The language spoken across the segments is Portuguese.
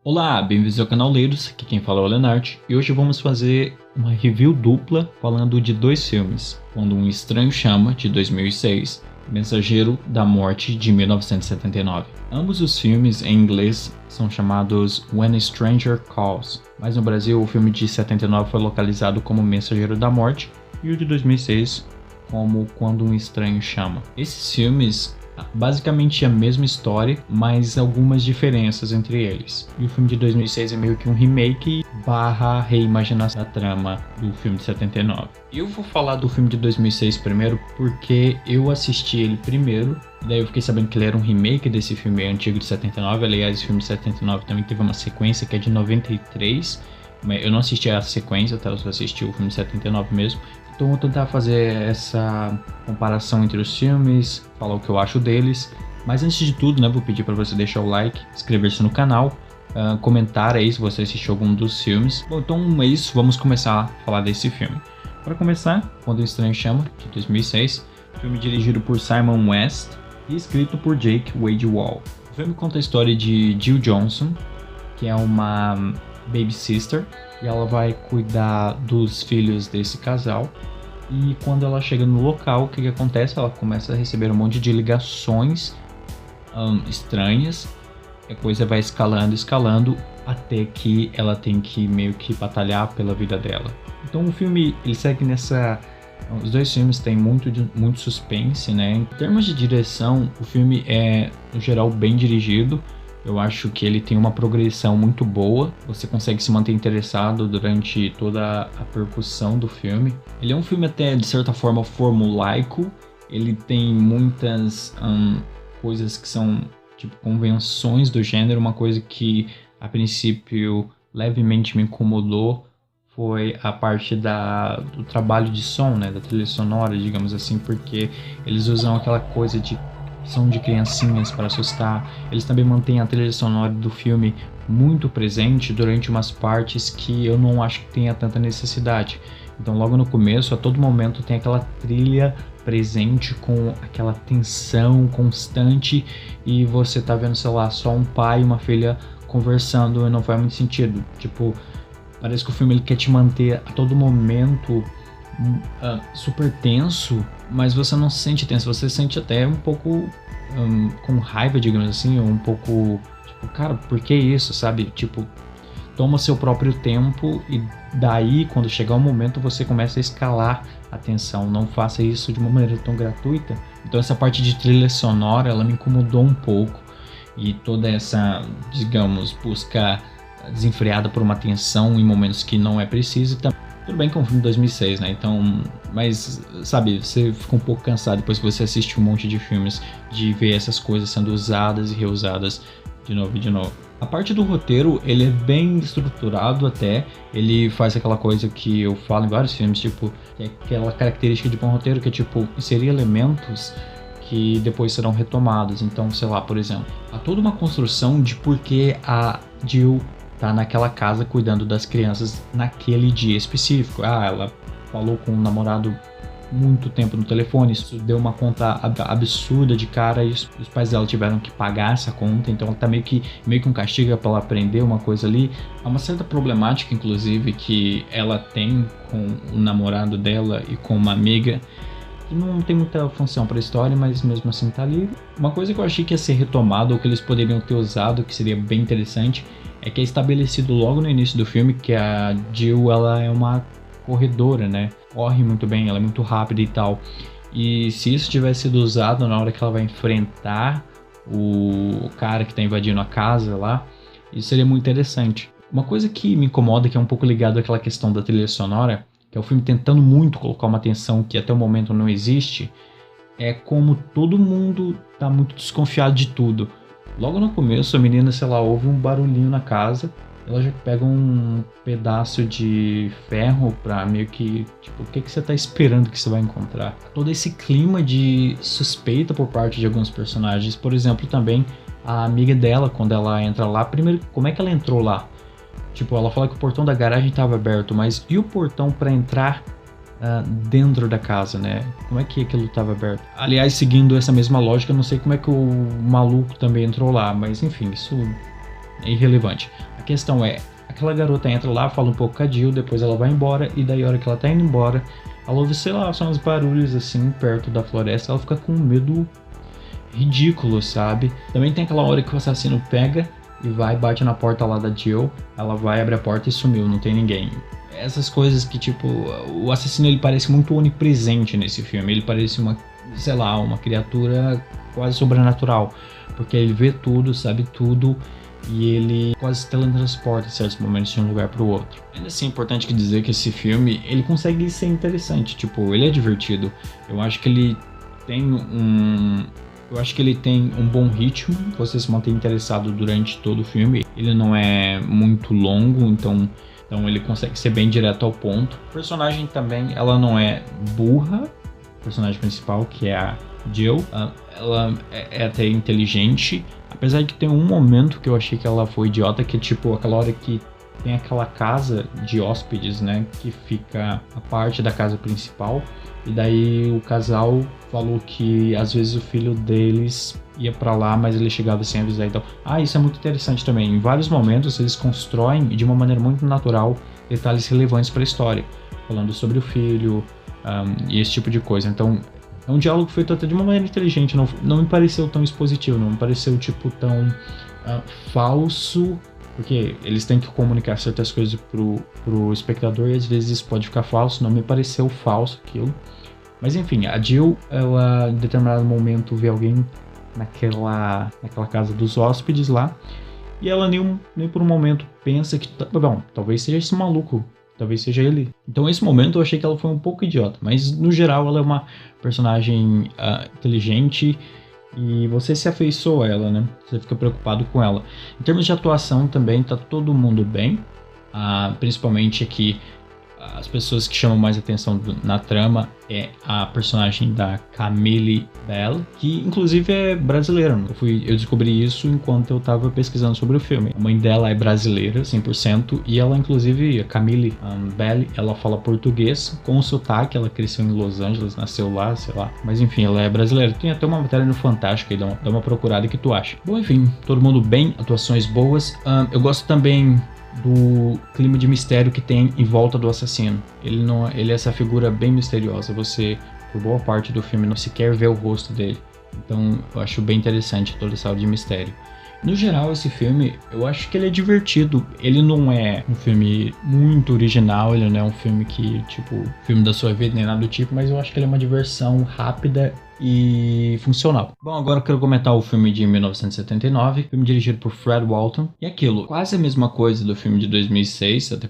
Olá, bem-vindos ao canal Leiros, aqui quem fala é o Leonard, e hoje vamos fazer uma review dupla falando de dois filmes, Quando um Estranho Chama, de 2006, e Mensageiro da Morte, de 1979. Ambos os filmes, em inglês, são chamados When a Stranger Calls, mas no Brasil o filme de 79 foi localizado como Mensageiro da Morte, e o de 2006 como Quando um Estranho Chama. Esses filmes basicamente a mesma história, mas algumas diferenças entre eles. E o filme de 2006 é meio que um remake barra reimaginação da trama do filme de 79. Eu vou falar do filme de 2006 primeiro porque eu assisti ele primeiro, daí eu fiquei sabendo que ele era um remake desse filme antigo de 79. Aliás, o filme de 79 também teve uma sequência que é de 93, mas eu não assisti a sequência, tá? Eu só assisti o filme de 79 mesmo. Então vou tentar fazer essa comparação entre os filmes, falar o que eu acho deles. Mas antes de tudo, né, vou pedir para você deixar o like, inscrever-se no canal, comentar aí se você assistiu algum dos filmes. Bom, então é isso, vamos começar a falar desse filme. Para começar, Quando um Estranho Chama, de 2006, filme dirigido por Simon West e escrito por Jake Wade Wall. O filme conta a história de Jill Johnson, que é uma baby sister, e ela vai cuidar dos filhos desse casal. E quando ela chega no local, o que acontece? Ela começa a receber um monte de ligações estranhas. E a coisa vai escalando, até que ela tem que meio que batalhar pela vida dela. Então o filme, ele segue nessa... Os dois filmes têm muito suspense, né? Em termos de direção, o filme é, no geral, bem dirigido. Eu acho que ele tem uma progressão muito boa, você consegue se manter interessado durante toda a percussão do filme. Ele é um filme até, de certa forma, formulaico, ele tem muitas coisas que são tipo convenções do gênero. Uma coisa que a princípio levemente me incomodou foi a parte do trabalho de som, né, da trilha sonora, digamos assim, porque eles usam aquela coisa de som de criancinhas para assustar. Eles também mantêm a trilha sonora do filme muito presente durante umas partes que eu não acho que tenha tanta necessidade. Então logo no começo, a todo momento tem aquela trilha presente com aquela tensão constante e você tá vendo, sei lá, só um pai e uma filha conversando e não faz muito sentido. Tipo, parece que o filme ele quer te manter a todo momento super tenso, mas você não se sente tenso, você se sente até um pouco com raiva, digamos assim, ou um pouco tipo, cara, por que isso, sabe? Tipo, toma seu próprio tempo e daí, quando chegar o momento, você começa a escalar a tensão. Não faça isso de uma maneira tão gratuita. Então essa parte de trilha sonora, ela me incomodou um pouco, e toda essa, digamos, busca desenfreada por uma tensão em momentos que não é preciso. Tudo bem que é um filme de 2006, né? Então, mas, sabe, você fica um pouco cansado depois que você assiste um monte de filmes de ver essas coisas sendo usadas e reusadas de novo e de novo. A parte do roteiro, ele é bem estruturado até. Ele faz aquela coisa que eu falo em vários filmes, tipo, que é aquela característica de bom roteiro que é, tipo, inserir elementos que depois serão retomados. Então, sei lá, por exemplo, há toda uma construção de por que a Jill tá naquela casa cuidando das crianças naquele dia específico. Ela falou com o namorado muito tempo no telefone, isso deu uma conta absurda de cara, e os pais dela tiveram que pagar essa conta, então ela tá meio que um castigo pra ela aprender uma coisa ali. Há uma certa problemática, inclusive, que ela tem com o namorado dela e com uma amiga, que não tem muita função pra história, mas mesmo assim tá ali. Uma coisa que eu achei que ia ser retomada, ou que eles poderiam ter usado, que seria bem interessante, é que é estabelecido logo no início do filme que a Jill, ela é uma corredora, né? Corre muito bem, ela é muito rápida e tal. E se isso tivesse sido usado na hora que ela vai enfrentar o cara que tá invadindo a casa lá, isso seria muito interessante. Uma coisa que me incomoda, que é um pouco ligado àquela questão da trilha sonora, que é o filme tentando muito colocar uma tensão que até o momento não existe, é como todo mundo tá muito desconfiado de tudo. Logo no começo, a menina, sei lá, ouve um barulhinho na casa, ela já pega um pedaço de ferro pra meio que, tipo, o que você tá esperando que você vai encontrar? Todo esse clima de suspeita por parte de alguns personagens. Por exemplo, também a amiga dela, quando ela entra lá, primeiro, como é que ela entrou lá? Tipo, ela fala que o portão da garagem estava aberto, mas e o portão pra entrar dentro da casa, né? Como é que aquilo estava aberto? Aliás, seguindo essa mesma lógica, eu não sei como é que o maluco também entrou lá, mas enfim, isso é irrelevante. A questão é, aquela garota entra lá, fala um pouco com a Jill, depois ela vai embora, e daí a hora que ela tá indo embora, ela ouve, sei lá, são uns barulhos assim, perto da floresta, ela fica com um medo ridículo, sabe? Também tem aquela hora que o assassino pega e vai, bate na porta lá da Jill, ela vai, abre a porta e sumiu, não tem ninguém. Essas coisas que, tipo, o assassino ele parece muito onipresente nesse filme, ele parece uma, sei lá, uma criatura quase sobrenatural, porque ele vê tudo, sabe tudo, e ele quase se teletransporta em certos momentos de um lugar para o outro. Ainda assim, é importante dizer que esse filme, ele consegue ser interessante, tipo, ele é divertido. Eu acho que ele tem um bom ritmo, você se mantém interessado durante todo o filme. Ele não é muito longo, então ele consegue ser bem direto ao ponto. A personagem também, ela não é burra, a personagem principal, que é a Jill, ela é até inteligente, apesar de que tem um momento que eu achei que ela foi idiota, que é tipo aquela hora que tem aquela casa de hóspedes, né, que fica a parte da casa principal, e daí o casal falou que às vezes o filho deles ia pra lá, mas ele chegava sem avisar e tal. Isso é muito interessante também. Em vários momentos eles constroem de uma maneira muito natural detalhes relevantes para a história, falando sobre o filho e esse tipo de coisa. Então é um diálogo feito até de uma maneira inteligente, não me pareceu tão expositivo, não me pareceu tipo tão falso, porque eles têm que comunicar certas coisas pro espectador e às vezes isso pode ficar falso, não me pareceu falso aquilo. Mas enfim, a Jill, ela em determinado momento vê alguém naquela casa dos hóspedes lá, e ela nem por um momento pensa que, bom, talvez seja esse maluco, talvez seja ele. Então nesse momento eu achei que ela foi um pouco idiota, mas no geral ela é uma personagem inteligente, e você se afeiçoa a ela, né? Você fica preocupado com ela. Em termos de atuação também tá todo mundo bem, principalmente aqui as pessoas que chamam mais atenção na trama é a personagem da Camille Bell, que inclusive é brasileira. Eu descobri isso enquanto eu estava pesquisando sobre o filme. A mãe dela é brasileira, 100%, e ela inclusive, a Camille Bell, ela fala português com sotaque, ela cresceu em Los Angeles, nasceu lá, sei lá. Mas enfim, ela é brasileira. Tem até uma matéria no Fantástico aí, dá uma procurada que tu acha. Bom, enfim, todo mundo bem, atuações boas. Eu gosto também do clima de mistério que tem em volta do assassino. Ele é essa figura bem misteriosa. Você, por boa parte do filme, não sequer vê o rosto dele. Então, eu acho bem interessante toda essa aura de mistério. No geral, esse filme, eu acho que ele é divertido. Ele não é um filme muito original, ele não é um filme que, tipo, filme da sua vida, nem nada do tipo, mas eu acho que ele é uma diversão rápida e funcional. Bom, agora eu quero comentar o filme de 1979, filme dirigido por Fred Walton. E aquilo, quase a mesma coisa do filme de 2006, até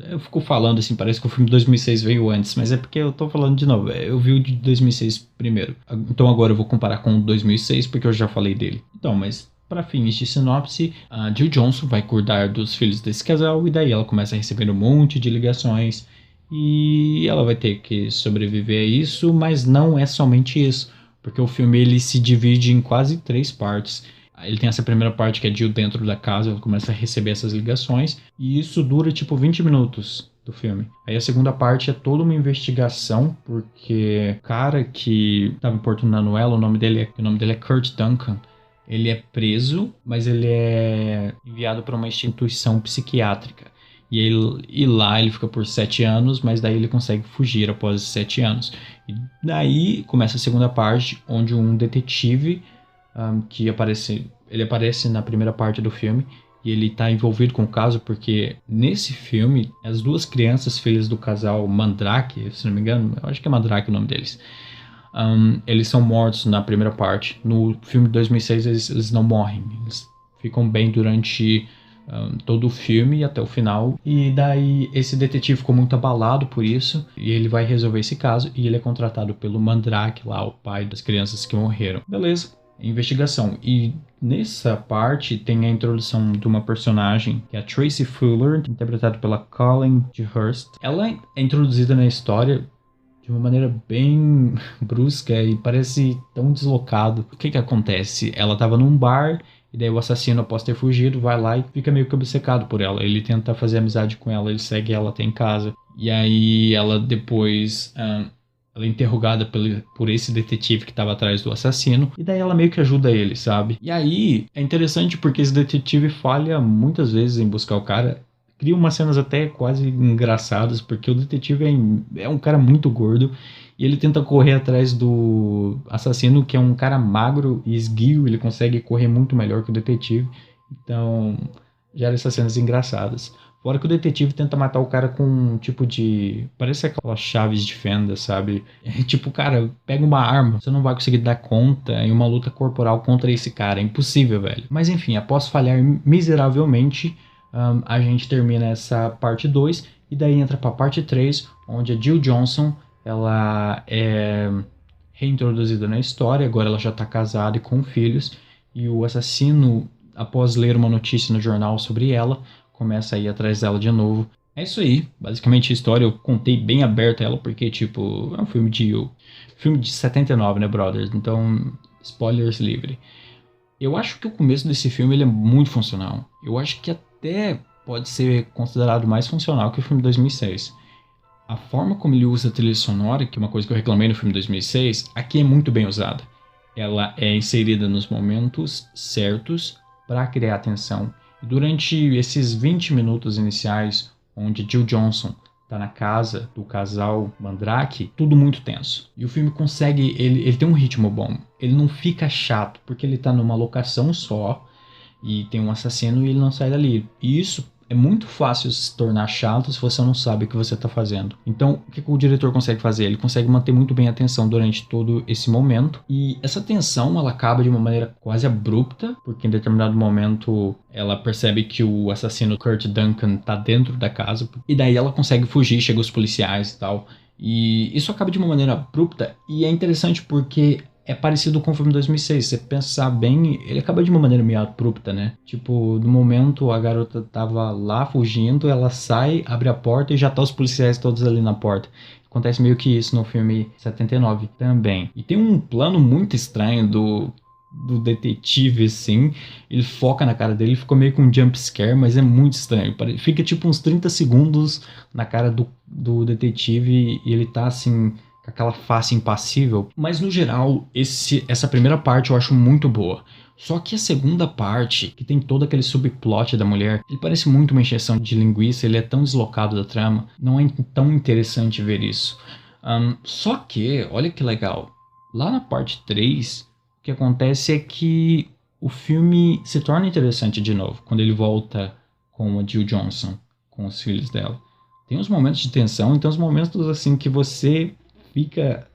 eu fico falando assim, parece que o filme de 2006 veio antes, mas é porque eu tô falando de novo, eu vi o de 2006 primeiro. Então agora eu vou comparar com o 2006, porque eu já falei dele. Então, mas para fins de sinopse, a Jill Johnson vai cuidar dos filhos desse casal e daí ela começa a receber um monte de ligações e ela vai ter que sobreviver a isso, mas não é somente isso, porque o filme ele se divide em quase 3 partes. Ele tem essa primeira parte que é Jill dentro da casa, ela começa a receber essas ligações e isso dura tipo 20 minutos do filme. Aí a segunda parte é toda uma investigação, porque o cara que estava importunando ela, o nome dele é Kurt Duncan. Ele é preso, mas ele é enviado para uma instituição psiquiátrica. E lá ele fica por 7 anos, mas daí ele consegue fugir após 7 anos. E daí começa a segunda parte, onde um detetive ele aparece na primeira parte do filme, e ele está envolvido com o caso, porque nesse filme, as 2 crianças, filhas do casal Mandrake, se não me engano, eu acho que é Mandrake o nome deles, eles são mortos na primeira parte. No filme de 2006 eles não morrem, eles ficam bem durante todo o filme e até o final. E daí esse detetive ficou muito abalado por isso, e ele vai resolver esse caso, e ele é contratado pelo Mandrake lá, o pai das crianças que morreram. Beleza, investigação. E nessa parte tem a introdução de uma personagem que é a Tracy Fuller, interpretada pela Colin Hurst. Ela é introduzida na história de uma maneira bem brusca e parece tão deslocado. O que acontece? Ela estava num bar e daí o assassino, após ter fugido, vai lá e fica meio que obcecado por ela. Ele tenta fazer amizade com ela, ele segue ela até em casa. E aí ela depois ela é interrogada por esse detetive que estava atrás do assassino, e daí ela meio que ajuda ele, sabe? E aí é interessante porque esse detetive falha muitas vezes em buscar o cara, cria umas cenas até quase engraçadas, porque o detetive é um cara muito gordo, e ele tenta correr atrás do assassino, que é um cara magro e esguio, ele consegue correr muito melhor que o detetive, então gera essas cenas engraçadas. Fora que o detetive tenta matar o cara com um tipo de... Parece aquelas chaves de fenda, sabe? É tipo, cara, pega uma arma. Você não vai conseguir dar conta em uma luta corporal contra esse cara. É impossível, velho. Mas enfim, após falhar miseravelmente, a gente termina essa parte 2. E daí entra pra parte 3, onde a Jill Johnson, ela é reintroduzida na história. Agora ela já tá casada e com filhos. E o assassino, após ler uma notícia no jornal sobre ela, começa a ir atrás dela de novo. É isso aí, basicamente a história eu contei bem aberta ela, porque, tipo, é um filme de 79, né, brothers? Então, spoilers livre. Eu acho que o começo desse filme ele é muito funcional. Eu acho que até pode ser considerado mais funcional que o filme de 2006. A forma como ele usa a trilha sonora, que é uma coisa que eu reclamei no filme de 2006, aqui é muito bem usada. Ela é inserida nos momentos certos para criar tensão. Durante esses 20 minutos iniciais, onde Jill Johnson tá na casa do casal Mandrake, tudo muito tenso. E o filme consegue, ele tem um ritmo bom. Ele não fica chato, porque ele tá numa locação só, e tem um assassino e ele não sai dali. E isso é muito fácil se tornar chato se você não sabe o que você está fazendo. Então, o que o diretor consegue fazer? Ele consegue manter muito bem a tensão durante todo esse momento. E essa tensão, ela acaba de uma maneira quase abrupta, porque em determinado momento ela percebe que o assassino Kurt Duncan está dentro da casa. E daí ela consegue fugir, chega os policiais e tal. E isso acaba de uma maneira abrupta. E é interessante porque é parecido com o filme de 2006. Se você pensar bem, ele acaba de uma maneira meio abrupta, né? Tipo, no momento a garota tava lá fugindo, ela sai, abre a porta e já tá os policiais todos ali na porta. Acontece meio que isso no filme 79 também. E tem um plano muito estranho do detetive, assim. Ele foca na cara dele, ficou meio com um jump scare, mas é muito estranho. Fica tipo uns 30 segundos na cara do detetive e ele tá assim, com aquela face impassível. Mas no geral, essa primeira parte eu acho muito boa. Só que a segunda parte, que tem todo aquele subplot da mulher, ele parece muito uma encheção de linguiça, ele é tão deslocado da trama, não é tão interessante ver isso. Só que, olha que legal, lá na parte 3, o que acontece é que o filme se torna interessante de novo, quando ele volta com a Jill Johnson, com os filhos dela. Tem uns momentos de tensão, e tem uns momentos assim que você fica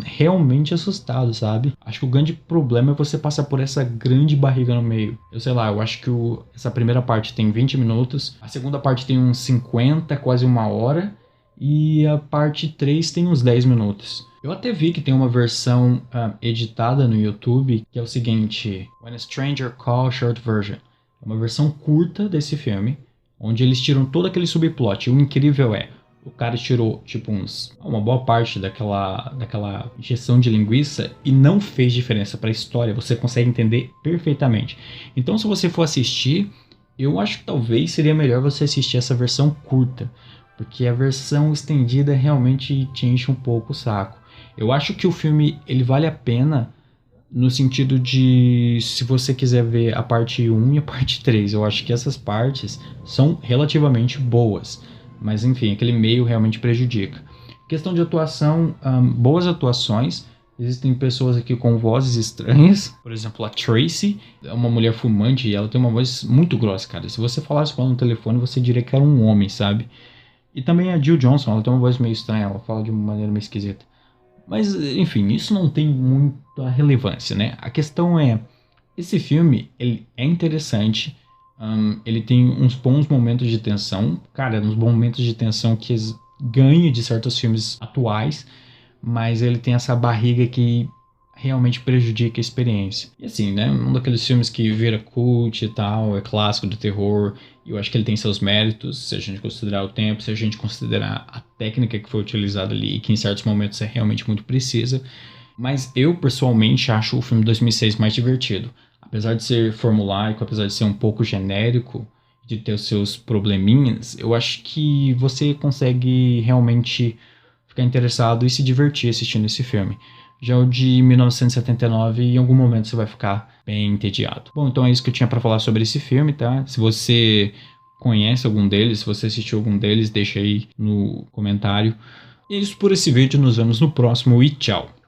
realmente assustado, sabe? Acho que o grande problema é você passar por essa grande barriga no meio. Eu sei lá, eu acho que essa primeira parte tem 20 minutos, a segunda parte tem uns 50, quase uma hora, e a parte 3 tem uns 10 minutos. Eu até vi que tem uma versão editada no YouTube, que é o seguinte: When a Stranger Calls Short Version. É uma versão curta desse filme, onde eles tiram todo aquele subplot. O incrível é, o cara tirou, tipo, uma boa parte daquela injeção de linguiça e não fez diferença para a história. Você consegue entender perfeitamente. Então, se você for assistir, eu acho que talvez seria melhor você assistir essa versão curta, porque a versão estendida realmente te enche um pouco o saco. Eu acho que o filme, ele vale a pena no sentido de, se você quiser ver a parte 1 e a parte 3. Eu acho que essas partes são relativamente boas. Mas enfim, aquele meio realmente prejudica. Questão de atuação, boas atuações. Existem pessoas aqui com vozes estranhas. Por exemplo, a Tracy é uma mulher fumante e ela tem uma voz muito grossa, cara. Se você falasse com ela no telefone, você diria que era um homem, sabe? E também a Jill Johnson, ela tem uma voz meio estranha, ela fala de uma maneira meio esquisita. Mas, enfim, isso não tem muita relevância, né? A questão é, esse filme, ele é interessante. Ele tem uns bons momentos de tensão. Cara, uns bons momentos de tensão que ganha de certos filmes atuais, mas ele tem essa barriga que realmente prejudica a experiência. E assim, né, um daqueles filmes que vira cult e tal, é clássico do terror, e eu acho que ele tem seus méritos, se a gente considerar o tempo, se a gente considerar a técnica que foi utilizada ali, que em certos momentos é realmente muito precisa. Mas eu, pessoalmente, acho o filme 2006 mais divertido. Apesar de ser formulaico, apesar de ser um pouco genérico, de ter os seus probleminhas, eu acho que você consegue realmente ficar interessado e se divertir assistindo esse filme. Já o de 1979, em algum momento você vai ficar bem entediado. Bom, então é isso que eu tinha pra falar sobre esse filme, tá? Se você conhece algum deles, se você assistiu algum deles, deixa aí no comentário. E é isso por esse vídeo, nos vemos no próximo e tchau!